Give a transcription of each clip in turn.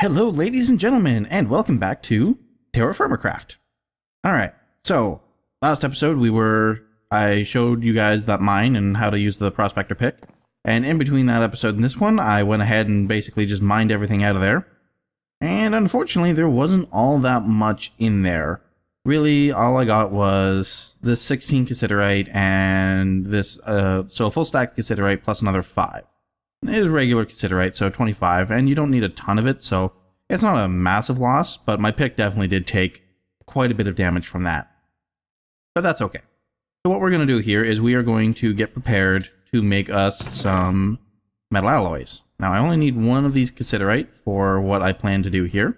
Hello, ladies and gentlemen, and welcome back to TerrafirmaCraft. Alright, so, last episode I showed you guys that mine and how to use the prospector pick. And in between that episode and this one, I went ahead and basically just mined everything out of there. And unfortunately, there wasn't all that much in there. Really, all I got was this 16 cassiterite and this, so a full stack cassiterite plus another 5. It is regular cassiterite, so 25, and you don't need a ton of it, so it's not a massive loss, but my pick definitely did take quite a bit of damage from that. But that's okay. So what we're going to do here is we are going to get prepared to make us some metal alloys. Now, I only need one of these cassiterite for what I plan to do here.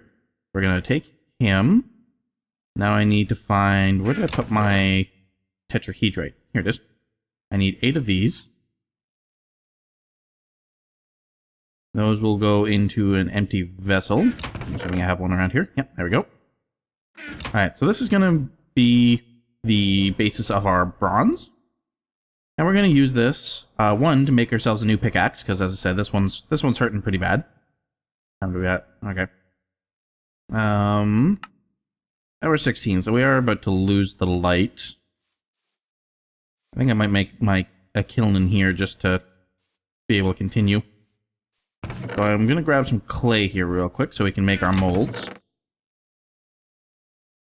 We're going to take him. Now I need to find... where did I put my tetrahedrite? Here it is. I need 8 of these. Those will go into an empty vessel. I'm assuming I have one around here. Yep, there we go. Alright, so this is going to be the basis of our bronze. And we're going to use this, one, to make ourselves a new pickaxe, because as I said, this one's hurting pretty bad. How do we got? Okay. Now we're 16, so we are about to lose the light. I think I might make a kiln in here just to be able to continue. So I'm going to grab some clay here real quick so we can make our molds. Is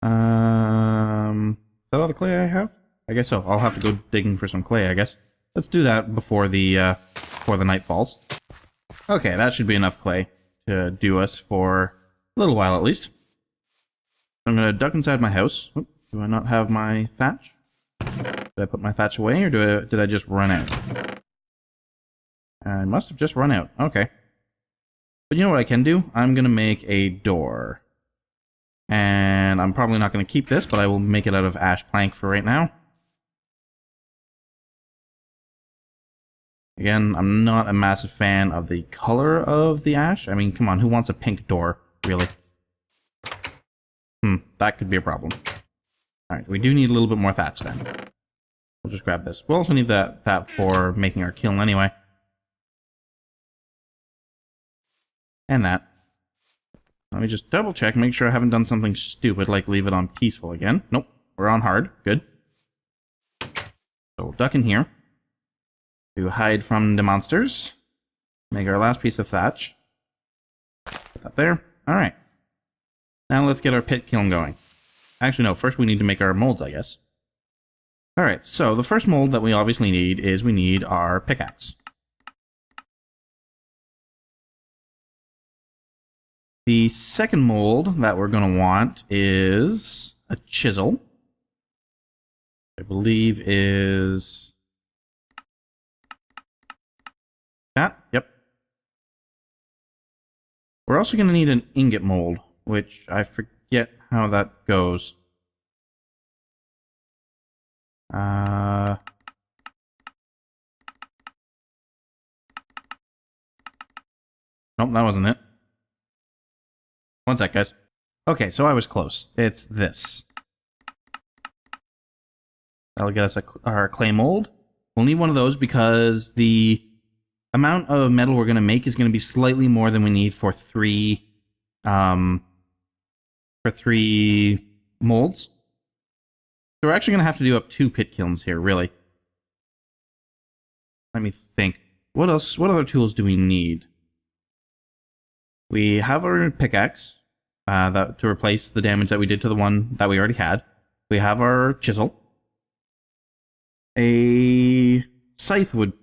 that all the clay I have? I guess so. I'll have to go digging for some clay, I guess. Let's do that before the night falls. Okay, that should be enough clay to do us for a little while at least. I'm going to duck inside my house. Oop, do I not have my thatch? Did I put my thatch away, or did I just run out? I must have just run out. Okay. But you know what I can do? I'm going to make a door. And I'm probably not going to keep this, but I will make it out of ash plank for right now. Again, I'm not a massive fan of the color of the ash. I mean, come on, who wants a pink door, really? That could be a problem. Alright, we do need a little bit more thatch then. We'll just grab this. We'll also need that for making our kiln anyway. And that. Let me just double check, make sure I haven't done something stupid like leave it on peaceful again. Nope, we're on hard. Good. So we'll duck in here to hide from the monsters. Make our last piece of thatch. Put that there. Alright. Now let's get our pit kiln going. Actually, no, first we need to make our molds, I guess. Alright, so the first mold that we obviously need is we need our pickaxe. The second mold that we're going to want is a chisel. I believe is that. Yep. We're also going to need an ingot mold, which I forget how that goes. Nope, that wasn't it. One sec, guys. Okay, so I was close. It's this. That'll get us our clay mold. We'll need one of those because the amount of metal we're going to make is going to be slightly more than we need for three molds. So we're actually going to have to do up 2 pit kilns here, really. Let me think. What else? What other tools do we need? We have our pickaxe to replace the damage that we did to the one that we already had. We have our chisel. A scythe would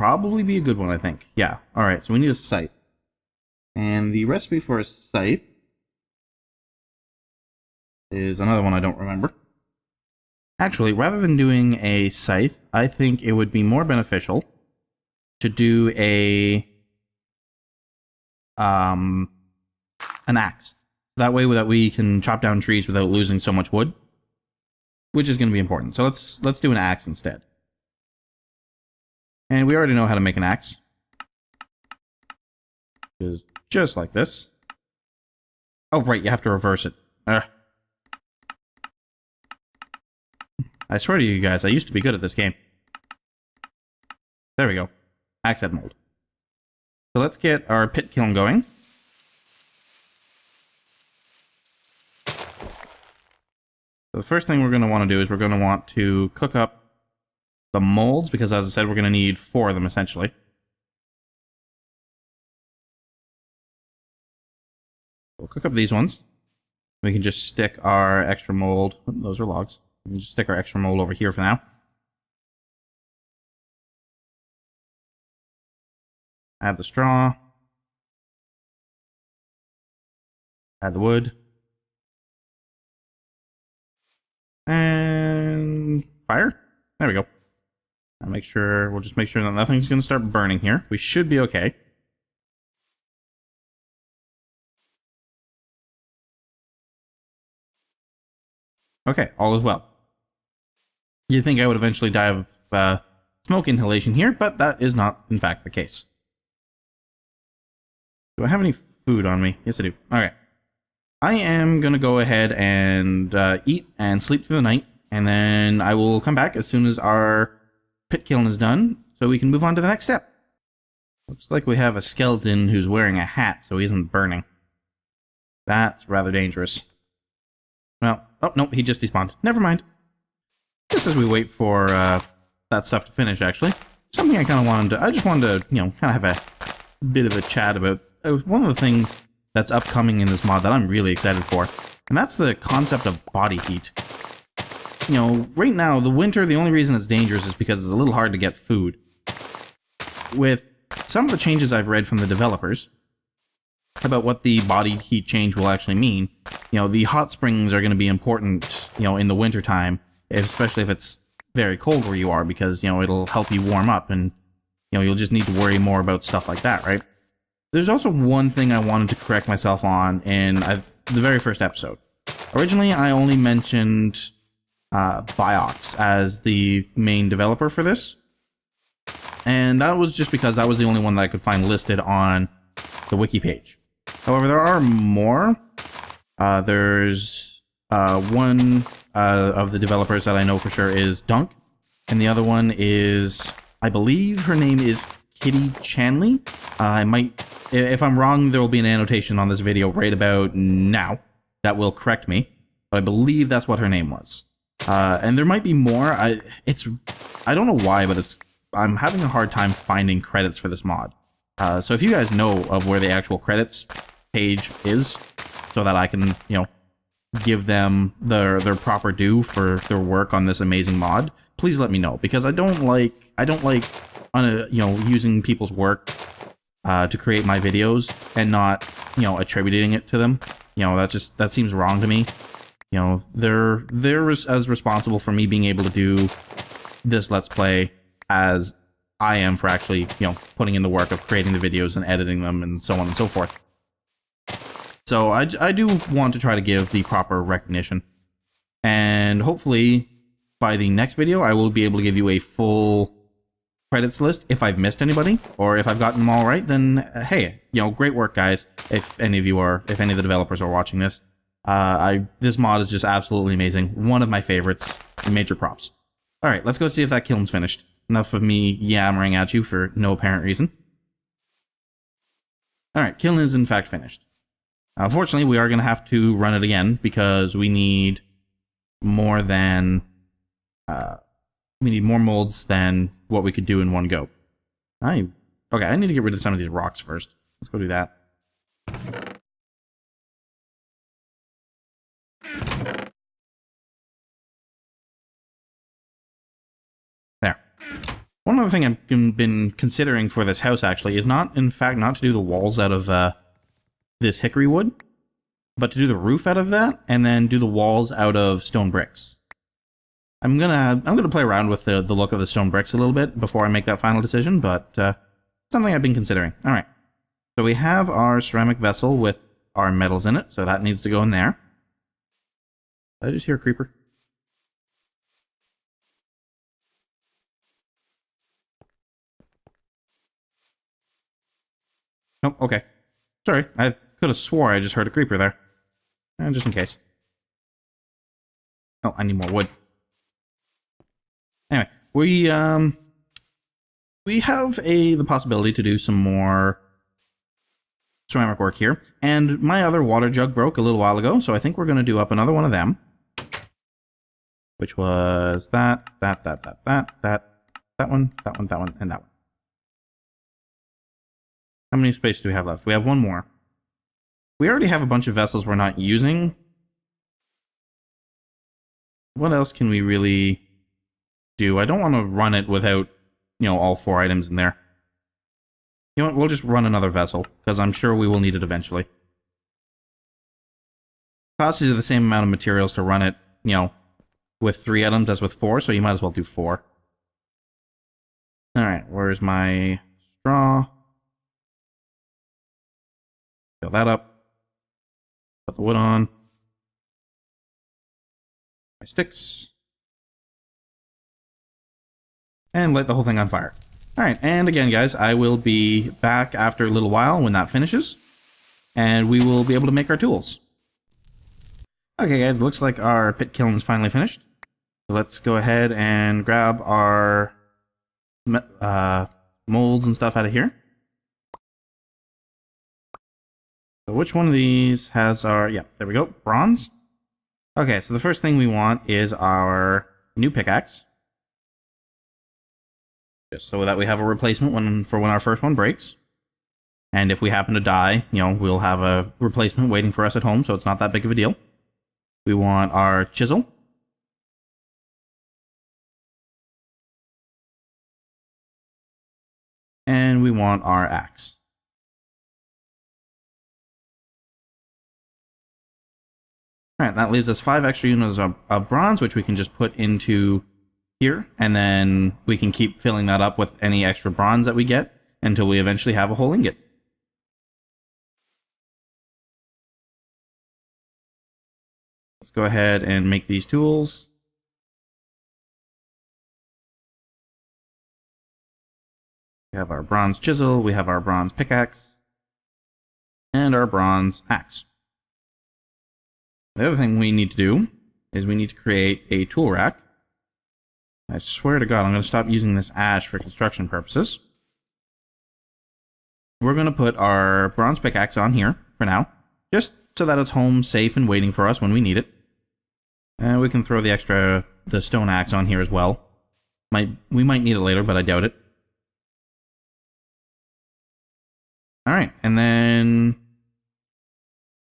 probably be a good one, I think. Yeah. Alright, so we need a scythe. And the recipe for a scythe is another one I don't remember. Actually, rather than doing a scythe, I think it would be more beneficial to do an axe. That way that we can chop down trees without losing so much wood, which is going to be important. So let's do an axe instead. And we already know how to make an axe. It's just like this. Oh, right, you have to reverse it. I swear to you guys, I used to be good at this game. There we go. Axe head mold. So let's get our pit kiln going. So the first thing we're going to want to do is we're going to want to cook up the molds, because as I said, we're going to need 4 of them essentially. We'll cook up these ones. We can just stick our extra mold. Those are logs. We can just stick our extra mold over here for now. Add the straw. Add the wood. And fire. There we go. I'll make sure, we'll just make sure that nothing's going to start burning here. We should be okay. Okay, all is well. You'd think I would eventually die of smoke inhalation here, but that is not, in fact, the case. Do I have any food on me? Yes, I do. Okay. I am going to go ahead and eat and sleep through the night, and then I will come back as soon as our pit kiln is done, so we can move on to the next step. Looks like we have a skeleton who's wearing a hat, so he isn't burning. That's rather dangerous. Well, oh, no, he just despawned. Never mind. Just as we wait for that stuff to finish, actually, something I kind of wanted to... I just wanted to, you know, kind of have a bit of a chat about one of the things that's upcoming in this mod that I'm really excited for, and that's the concept of body heat. You know, right now, the winter, the only reason it's dangerous is because it's a little hard to get food. With some of the changes I've read from the developers about what the body heat change will actually mean, you know, the hot springs are going to be important, you know, in the winter time, especially if it's very cold where you are, because, you know, it'll help you warm up, and, you know, you'll just need to worry more about stuff like that, right? There's also one thing I wanted to correct myself on in the very first episode. Originally, I only mentioned Bioxx as the main developer for this, and that was just because that was the only one that I could find listed on the wiki page. However, there are more. There's one of the developers that I know for sure is Dunk, and the other one is, I believe her name is Kitty Chanley. I might, if I'm wrong, there will be an annotation on this video right about now that will correct me, but I believe that's what her name was. And there might be more. I don't know why, but I'm having a hard time finding credits for this mod. So if you guys know of where the actual credits page is, so that I can, you know, give them their proper due for their work on this amazing mod, please let me know, because I don't like you know, using people's work to create my videos and not, you know, attributing it to them. You know, that seems wrong to me. You know, they're as responsible for me being able to do this Let's Play as I am for actually, you know, putting in the work of creating the videos and editing them and so on and so forth. So I do want to try to give the proper recognition. And hopefully by the next video, I will be able to give you a full credits list. If I've missed anybody, or if I've gotten them all right, then hey, you know, great work, guys. If any of the developers are watching this, this mod is just absolutely amazing. One of my favorites. Major props. All right, let's go see if that kiln's finished. Enough of me yammering at you for no apparent reason. All right, kiln is in fact finished. Unfortunately, we are going to have to run it again because we need more than we need more molds than what we could do in one go. Okay, I need to get rid of some of these rocks first. Let's go do that. There. One other thing I've been considering for this house, actually, is not to do the walls out of this hickory wood, but to do the roof out of that, and then do the walls out of stone bricks. I'm gonna play around with the look of the stone bricks a little bit before I make that final decision, but something I've been considering. All right, so we have our ceramic vessel with our metals in it, so that needs to go in there. Did I just hear a creeper? Nope, okay. Sorry, I could have swore I just heard a creeper there. Just in case. Oh, I need more wood. Anyway, we have the possibility to do some more ceramic work here, and my other water jug broke a little while ago, so I think we're going to do up another one of them. which was that one, and that one. How many space do we have left? We have one more. We already have a bunch of vessels we're not using. What else can we really do? I don't want to run it without, you know, all 4 items in there. You know what? We'll just run another vessel, because I'm sure we will need it eventually. Costs you the same amount of materials to run it, you know, with 3 items as with 4, so you might as well do 4. Alright, where's my straw? Fill that up. Put the wood on. My sticks. And light the whole thing on fire. Alright, and again, guys, I will be back after a little while when that finishes. And we will be able to make our tools. Okay, guys, looks like our pit kiln is finally finished. So let's go ahead and grab our molds and stuff out of here. So which one of these has our... Yeah, there we go. Bronze. Okay, so the first thing we want is our new pickaxe. Just so that we have a replacement for when our first one breaks. And if we happen to die, you know, we'll have a replacement waiting for us at home, so it's not that big of a deal. We want our chisel. And we want our axe. Alright, that leaves us 5 extra units of bronze, which we can just put into here, and then we can keep filling that up with any extra bronze that we get until we eventually have a whole ingot. Let's go ahead and make these tools. We have our bronze chisel, we have our bronze pickaxe, and our bronze axe. The other thing we need to do is we need to create a tool rack. I swear to God, I'm going to stop using this ash for construction purposes. We're going to put our bronze pickaxe on here for now, just so that it's home safe and waiting for us when we need it. And we can throw the stone axe on here as well. We might need it later, but I doubt it. Alright, and then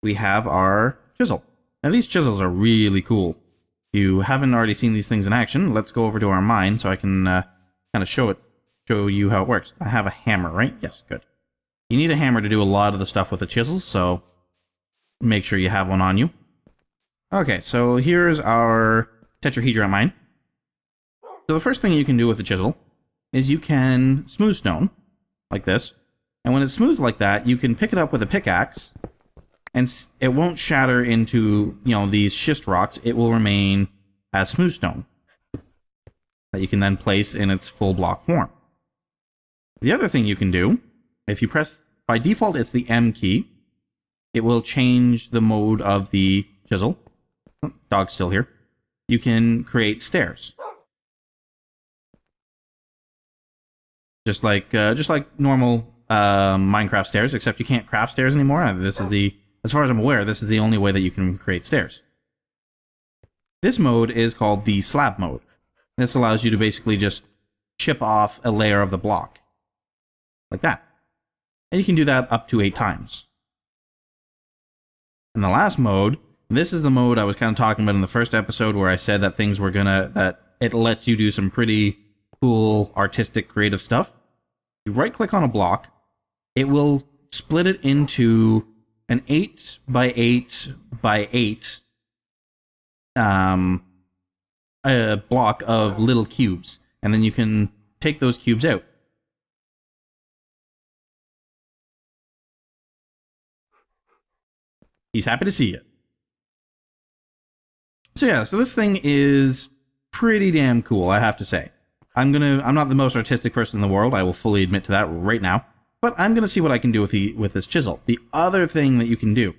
we have our chisel. Now these chisels are really cool. If you haven't already seen these things in action, let's go over to our mine so I can kind of show you how it works. I have a hammer, right? Yes, good. You need a hammer to do a lot of the stuff with the chisels, so make sure you have one on you. Okay, so here's our tetrahedron mine. So the first thing you can do with the chisel is you can smooth stone, like this. And when it's smooth like that, you can pick it up with a pickaxe, and it won't shatter into, you know, these schist rocks. It will remain as smooth stone that you can then place in its full block form. The other thing you can do, if you press, by default it's the M key, it will change the mode of the chisel. Oh, dog's still here. You can create stairs. Just like normal Minecraft stairs, except you can't craft stairs anymore. As far as I'm aware, this is the only way that you can create stairs. This mode is called the slab mode. This allows you to basically just chip off a layer of the block. Like that. And you can do that up to 8 times. And the last mode, this is the mode I was kind of talking about in the first episode where I said that that it lets you do some pretty cool, artistic, creative stuff. You right click on a block, it will split it into an 8 by 8 by 8 a block of little cubes, and then you can take those cubes out. He's happy to see you. So yeah, so this thing is pretty damn cool, I have to say. I'm not the most artistic person in the world, I will fully admit to that right now. But I'm going to see what I can do with this chisel. The other thing that you can do,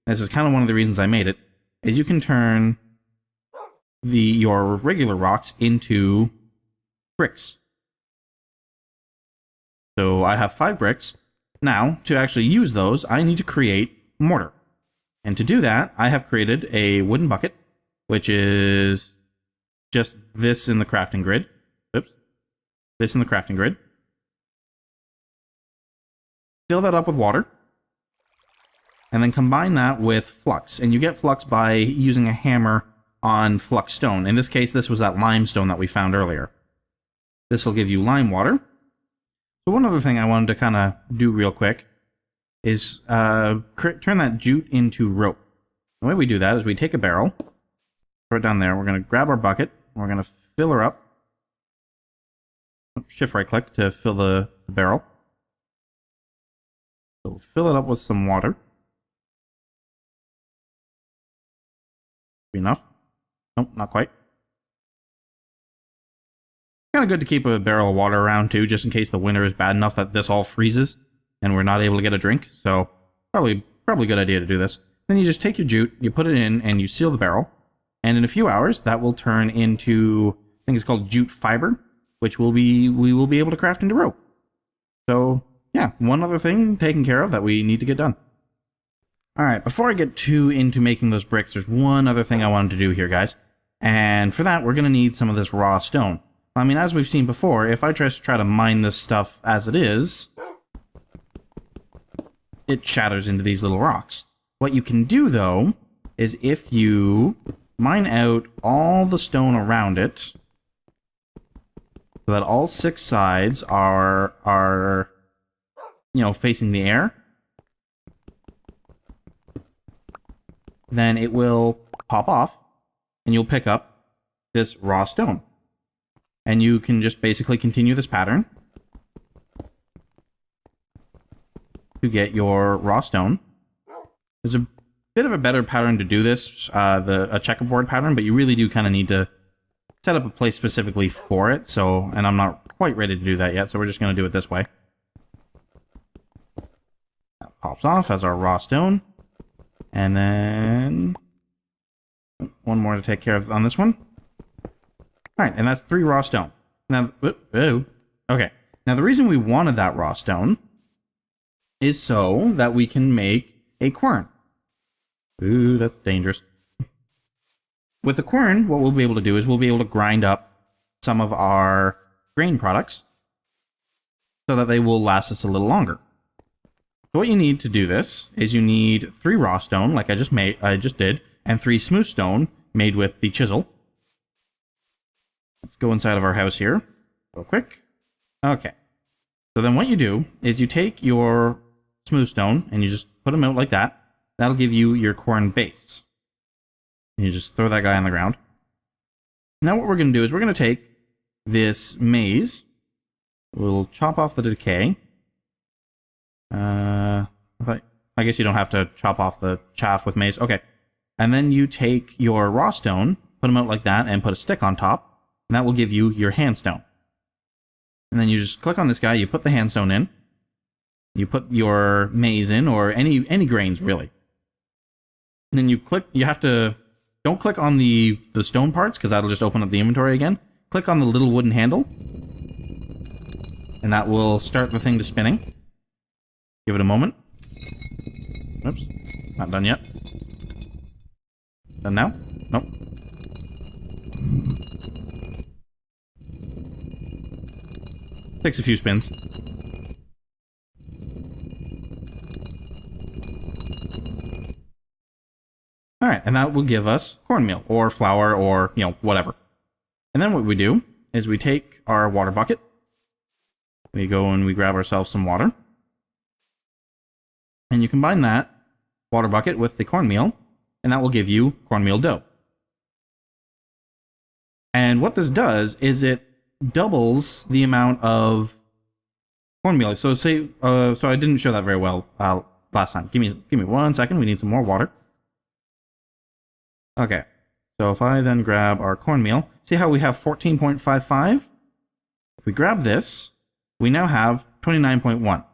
this is kind of one of the reasons I made it, is you can turn your regular rocks into bricks. So I have 5 bricks. Now, to actually use those, I need to create mortar. And to do that, I have created a wooden bucket, which is just this in the crafting grid. Oops. This in the crafting grid. Fill that up with water. And then combine that with flux. And you get flux by using a hammer on flux stone. In this case, this was that limestone that we found earlier. This will give you lime water. So one other thing I wanted to kind of do real quick is turn that jute into rope. The way we do that is we take a barrel, throw it down there. We're going to grab our bucket. We're going to fill her up. Shift right click to fill the barrel. So fill it up with some water. Enough? Nope, not quite. Kind of good to keep a barrel of water around too, just in case the winter is bad enough that this all freezes and we're not able to get a drink. So probably a good idea to do this. Then you just take your jute, you put it in, and you seal the barrel. And in a few hours, that will turn into, I think it's called jute fiber, which we will be able to craft into rope. So yeah, one other thing taken care of that we need to get done. Alright, before I get too into making those bricks, there's one other thing I wanted to do here, guys. And for that, we're going to need some of this raw stone. I mean, as we've seen before, if I just try to mine this stuff as it is, it shatters into these little rocks. What you can do, though, is if you mine out all the stone around it, so that all 6 sides are facing the air, then it will pop off, and you'll pick up this raw stone. And you can just basically continue this pattern to get your raw stone. There's a bit of a better pattern to do this, a checkerboard pattern, but you really do kind of need to set up a place specifically for it. So, and I'm not quite ready to do that yet, so we're just going to do it this way. That pops off as our raw stone. And then one more to take care of on this one. Alright, and that's 3 raw stone. Now, okay. Now, the reason we wanted that raw stone is so that we can make a quern. Ooh, that's dangerous. With the quern, what we'll be able to do is we'll be able to grind up some of our grain products so that they will last us a little longer. So what you need to do this is you need 3 raw stone, like I just did, and 3 smooth stone made with the chisel. Let's go inside of our house here real quick. Okay. So then what you do is you take your smooth stone and you just put them out like that. That'll give you your quern base. And you just throw that guy on the ground. Now what we're going to do is we're going to take this maize. We'll chop off the decay. I guess you don't have to chop off the chaff with maize. Okay. And then you take your raw stone, put them out like that, and put a stick on top. And that will give you your handstone. And then you just click on this guy, you put the handstone in. You put your maize in, or any grains, really. And then you click, don't click on the stone parts, because that'll just open up the inventory again. Click on the little wooden handle. And that will start the thing to spinning. Give it a moment. Oops, not done yet. Done now? Nope. Takes a few spins. Alright, and that will give us cornmeal, or flour, or, whatever. And then what we do is we take our water bucket. We go and we grab ourselves some water. And you combine that water bucket with the cornmeal, and that will give you cornmeal dough. And what this does is it doubles the amount of cornmeal. So say, so I didn't show that very well last time. Give me 1 second. We need some more water. Okay. So if I then grab our cornmeal, see how we have 14.55? If we grab this, we now have 29.1.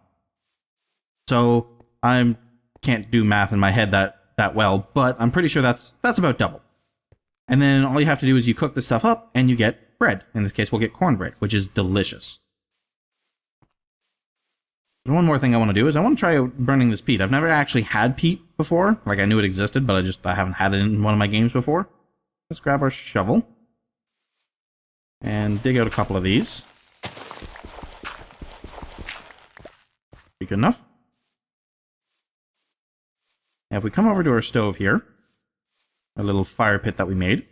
So I can't do math in my head that well, but I'm pretty sure that's about double. And then all you have to do is you cook this stuff up and you get bread. In this case, we'll get cornbread, which is delicious. And one more thing I want to do is I want to try out burning this peat. I've never actually had peat before. Like, I knew it existed, but I haven't had it in one of my games before. Let's grab our shovel. And dig out a couple of these. Be good enough. Now if we come over to our stove here, a little fire pit that we made,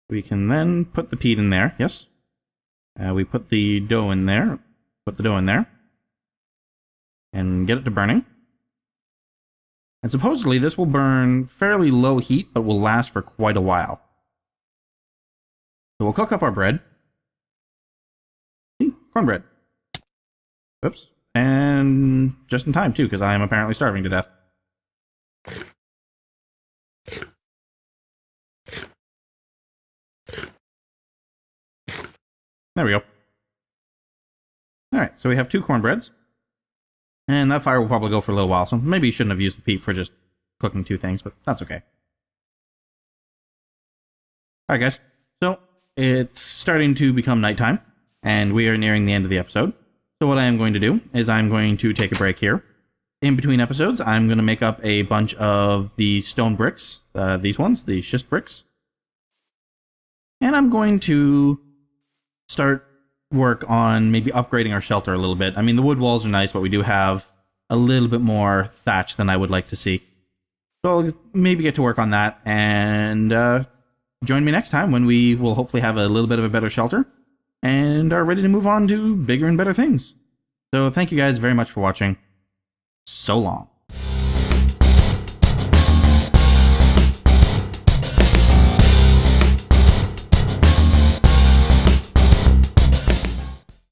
we can then put the peat in there, yes. We put the dough in there, and get it to burning. And supposedly this will burn fairly low heat, but will last for quite a while. So we'll cook up our bread. Cornbread. Oops. And just in time, too, because I am apparently starving to death. There we go. Alright, so we have 2 cornbreads. And that fire will probably go for a little while, so maybe you shouldn't have used the peat for just cooking 2 things, but that's okay. Alright guys, so it's starting to become nighttime, and we are nearing the end of the episode. So what I am going to do is I'm going to take a break here. In between episodes, I'm going to make up a bunch of the stone bricks, these ones, the schist bricks. And I'm going to start work on maybe upgrading our shelter a little bit. I mean, the wood walls are nice, but we do have a little bit more thatch than I would like to see. So I'll maybe get to work on that, and join me next time when we will hopefully have a little bit of a better shelter and are ready to move on to bigger and better things. So thank you guys very much for watching. So long.